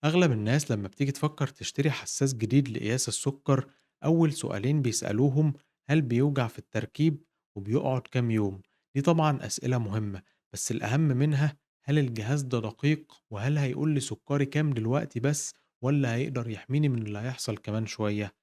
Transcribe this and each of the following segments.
أغلب الناس لما بتيجي تفكر تشتري حساس جديد لقياس السكر، أول سؤالين بيسألوهم: هل بيوجع في التركيب؟ وبيقعد كام يوم؟ دي طبعا أسئلة مهمة، بس الأهم منها: هل الجهاز ده دقيق؟ وهل هيقول لي سكري كام دلوقتي بس، ولا هيقدر يحميني من اللي هيحصل كمان شوية؟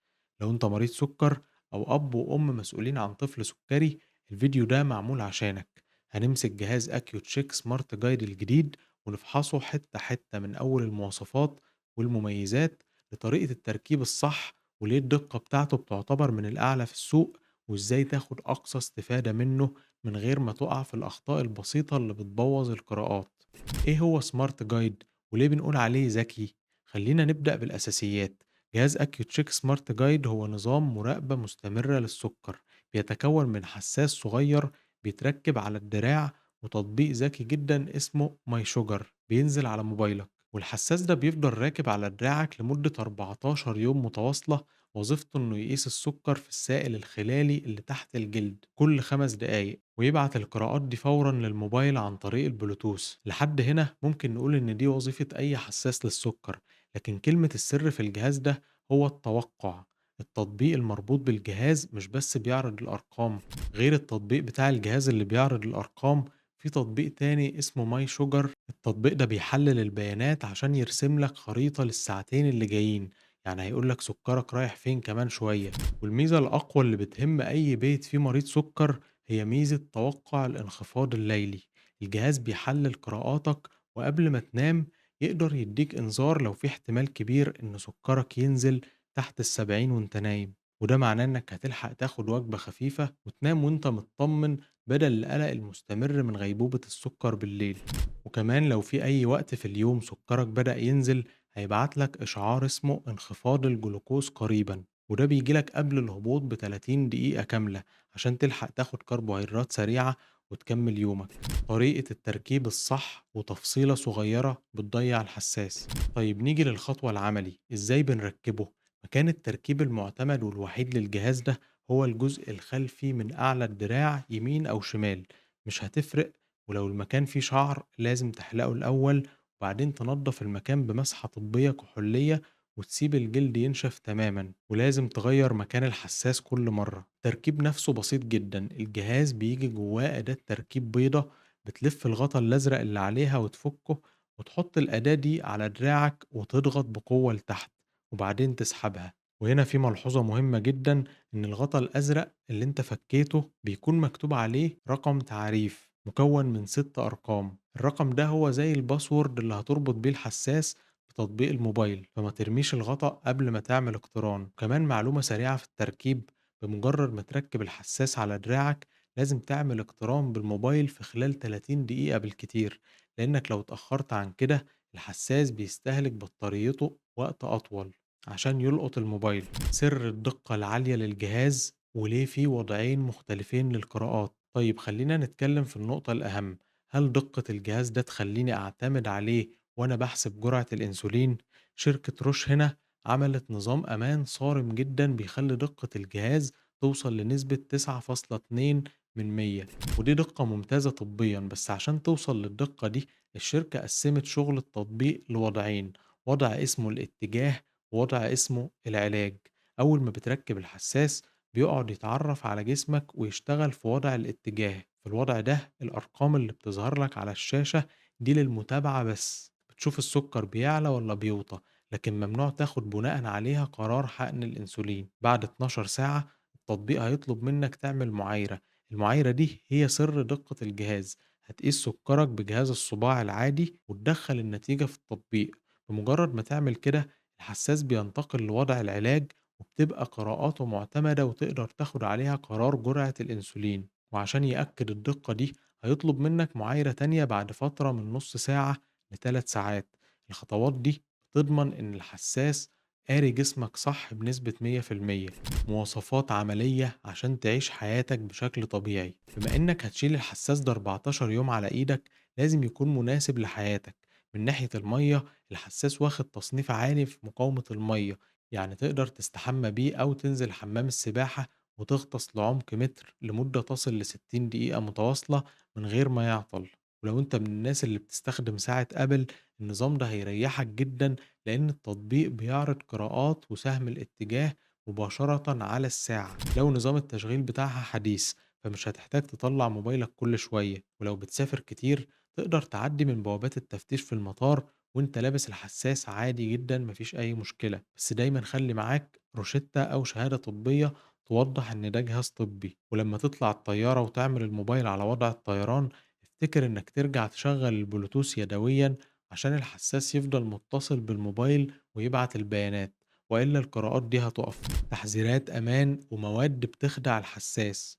لو أنت مريض سكر أو أب وأم مسؤولين عن طفل سكري، الفيديو ده معمول عشانك. هنمسك جهاز أكيو تشيك سمارت جايد الجديد ونفحصه حتة حتة من أول المواصفات والمميزات لطريقة التركيب الصح، وليه الدقة بتاعته بتعتبر من الأعلى في السوق، وإزاي تاخد أقصى استفادة منه من غير ما تقع في الأخطاء البسيطة اللي بتبوظ القراءات. إيه هو سمارت جايد؟ وليه بنقول عليه ذكي؟ خلينا نبدأ بالأساسيات. جهاز أكيو تشيك سمارت جايد هو نظام مراقبة مستمرة للسكر، بيتكون من حساس صغير بيتركب على الدراع، وتطبيق ذكي جدا اسمه ماي شوجر بينزل على موبايلك، والحساس ده بيفضل راكب على دراعك لمدة 14 يوم متواصلة. وظيفته انه يقيس السكر في السائل الخلالي اللي تحت الجلد كل 5 دقايق، ويبعت القراءات دي فورا للموبايل عن طريق البلوتوث. لحد هنا ممكن نقول ان دي وظيفة اي حساس للسكر، لكن كلمة السر في الجهاز ده هو التوقع. التطبيق المربوط بالجهاز مش بس بيعرض الأرقام، غير التطبيق بتاع الجهاز اللي بيعرض الأرقام في تطبيق تاني اسمه ماي شوجر. التطبيق ده بيحلل البيانات عشان يرسم لك خريطة للساعتين اللي جايين، يعني هيقول لك سكرك رايح فين كمان شوية. والميزة الأقوى اللي بتهم أي بيت فيه مريض سكر هي ميزة توقع الانخفاض الليلي. الجهاز بيحلل قراءاتك، وقبل ما تنام يقدر يديك إنذار لو في احتمال كبير إن سكرك ينزل تحت ال70 وانت نايم، وده معناه إنك هتلحق تاخد وجبة خفيفة وتنام وانت مطمن، بدل القلق المستمر من غيبوبة السكر بالليل. وكمان لو في أي وقت في اليوم سكرك بدأ ينزل، هيبعت لك إشعار اسمه انخفاض الجلوكوز قريبا، وده بيجيلك قبل الهبوط ب30 دقيقة كاملة عشان تلحق تاخد كربوهيدرات سريعة وتكمل يومك. طريقة التركيب الصح وتفصيلة صغيرة بتضيع الحساس. طيب نيجي للخطوة العملي، إزاي بنركبه؟ مكان التركيب المعتمد والوحيد للجهاز ده هو الجزء الخلفي من أعلى الدراع، يمين أو شمال مش هتفرق. ولو المكان فيه شعر لازم تحلقه الأول، وبعدين تنضف المكان بمسحة طبية كحولية، وتسيب الجلد ينشف تماما. ولازم تغير مكان الحساس كل مرة. التركيب نفسه بسيط جدا، الجهاز بيجي جواه أداة تركيب بيضة، بتلف الغطا الأزرق اللي عليها وتفكه، وتحط الأداة دي على دراعك وتضغط بقوة لتحت، وبعدين تسحبها. وهنا في ملحوظة مهمة جدا: إن الغطا الأزرق اللي أنت فكيته بيكون مكتوب عليه رقم تعريف مكون من 6 أرقام. الرقم ده هو زي الباسورد اللي هتربط بيه الحساس بتطبيق الموبايل، فما ترميش الغطا قبل ما تعمل اقتران. كمان معلومة سريعة في التركيب: بمجرد ما تركب الحساس على دراعك لازم تعمل اقتران بالموبايل في خلال 30 دقيقة بالكتير، لأنك لو اتأخرت عن كده الحساس بيستهلك بطاريته وقت أطول عشان يلقط الموبايل. سر الدقة العالية للجهاز وليه في وضعين مختلفين للقراءات. طيب خلينا نتكلم في النقطة الأهم: هل دقة الجهاز ده تخليني أعتمد عليه وأنا بحسب جرعة الأنسولين؟ شركة روش هنا عملت نظام أمان صارم جدا بيخلي دقة الجهاز توصل لنسبة 9.2 من 100، ودي دقة ممتازة طبيا. بس عشان توصل للدقة دي الشركة قسمت شغل التطبيق لوضعين: وضع اسمه الاتجاه، ووضع اسمه العلاج. أول ما بتركب الحساس بيقعد يتعرف على جسمك ويشتغل في وضع الاتجاه. في الوضع ده الأرقام اللي بتظهر لك على الشاشة دي للمتابعة بس، بتشوف السكر بيعلى ولا بيوطى، لكن ممنوع تاخد بناء عليها قرار حقن الأنسولين. بعد 12 ساعة التطبيق هيطلب منك تعمل معايرة. المعايرة دي هي سر دقة الجهاز. هتقيس سكرك بجهاز الصباع العادي وتدخل النتيجة في التطبيق. بمجرد ما تعمل كده الحساس بينتقل لوضع العلاج، وبتبقى قراءاته معتمدة وتقدر تاخد عليها قرار جرعة الأنسولين. وعشان يأكد الدقة دي هيطلب منك معايرة تانية بعد فترة من نص ساعة ل3 ساعات. الخطوات دي بتضمن إن الحساس قاري جسمك صح بنسبة 100%. مواصفات عملية عشان تعيش حياتك بشكل طبيعي: بما إنك هتشيل الحساس ده 14 يوم على إيدك لازم يكون مناسب لحياتك. من ناحية المية، الحساس واخد تصنيف عالي في مقاومة المية، يعني تقدر تستحمى بيه أو تنزل حمام السباحة وتغطس لعمق متر لمدة تصل ل60 دقيقة متواصلة من غير ما يعطل. ولو أنت من الناس اللي بتستخدم ساعة أبل، النظام ده هيريحك جدًا، لأن التطبيق بيعرض قراءات وسهم الاتجاه مباشرةً على الساعة. لو نظام التشغيل بتاعها حديث، فمش هتحتاج تطلّع موبايلك كل شوية. ولو بتسافر كتير، تقدر تعدّي من بوابات التفتيش في المطار وأنت لابس الحساس عادي جدًا، ما فيش أي مشكلة. بس دايمًا خلّي معاك روشتة أو شهادة طبية توضّح إن ده جهاز طبي. ولمّا تطلع الطيارة وتعمل الموبايل على وضع الطيران، افتكر إنك ترجع تشغّل البلوتوث يدويًا عشان الحساس يفضل متصل بالموبايل ويبعت البيانات، وإلا القراءات دي هتُقف. تحذيرات أمان ومواد بتخدع الحساس.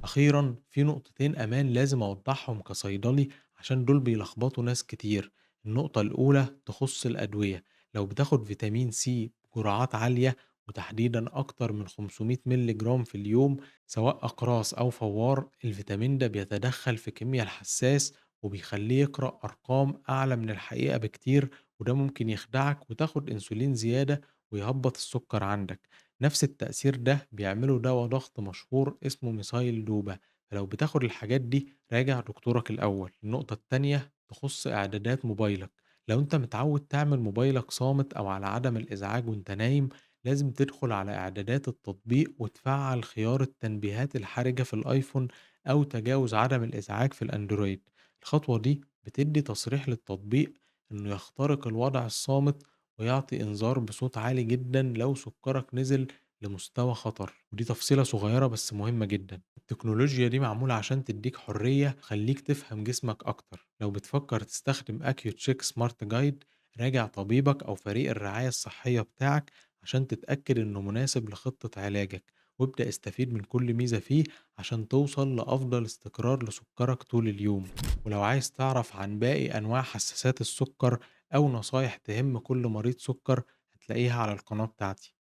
أخيرًا في نقطتين أمان لازم أوضحهم كصيدلي عشان دول بيلخبطوا ناس كتير. النقطة الأولى تخص الأدوية. لو بتاخد فيتامين سي بجرعات عالية وتحديدًا أكتر من 500 مللي جرام في اليوم، سواء أقراص أو فوار، الفيتامين ده بيتدخل في كيميا الحساس وبيخليه يقرأ أرقام أعلى من الحقيقة بكتير، وده ممكن يخدعك وتاخد أنسولين زيادة ويهبط السكر عندك. نفس التأثير ده بيعمله دوا ضغط مشهور اسمه ميثايل دوبا. فلو بتاخد الحاجات دي، راجع دكتورك الأول. النقطة التانية تخص إعدادات موبايلك. لو أنت متعود تعمل موبايلك صامت أو على عدم الإزعاج وأنت نايم، لازم تدخل على إعدادات التطبيق وتفعل خيار التنبيهات الحرجة في الآيفون أو تجاوز عدم الإزعاج في الأندرويد. الخطوة دي بتدي تصريح للتطبيق إنه يخترق الوضع الصامت ويعطي إنذار بصوت عالي جدًا لو سكرك نزل لمستوى خطر. ودي تفصيلة صغيرة بس مهمة جدًا. التكنولوجيا دي معمولة عشان تديك حرية تخليك تفهم جسمك أكتر. لو بتفكر تستخدم أكيو-تشيك سمارت جايد، راجع طبيبك أو فريق الرعاية الصحية بتاعك عشان تتأكد إنه مناسب لخطة علاجك. وابدأ استفيد من كل ميزة فيه عشان توصل لأفضل استقرار لسكرك طول اليوم. ولو عايز تعرف عن باقي أنواع حساسات السكر أو نصايح تهم كل مريض سكر، هتلاقيها على القناة بتاعتي.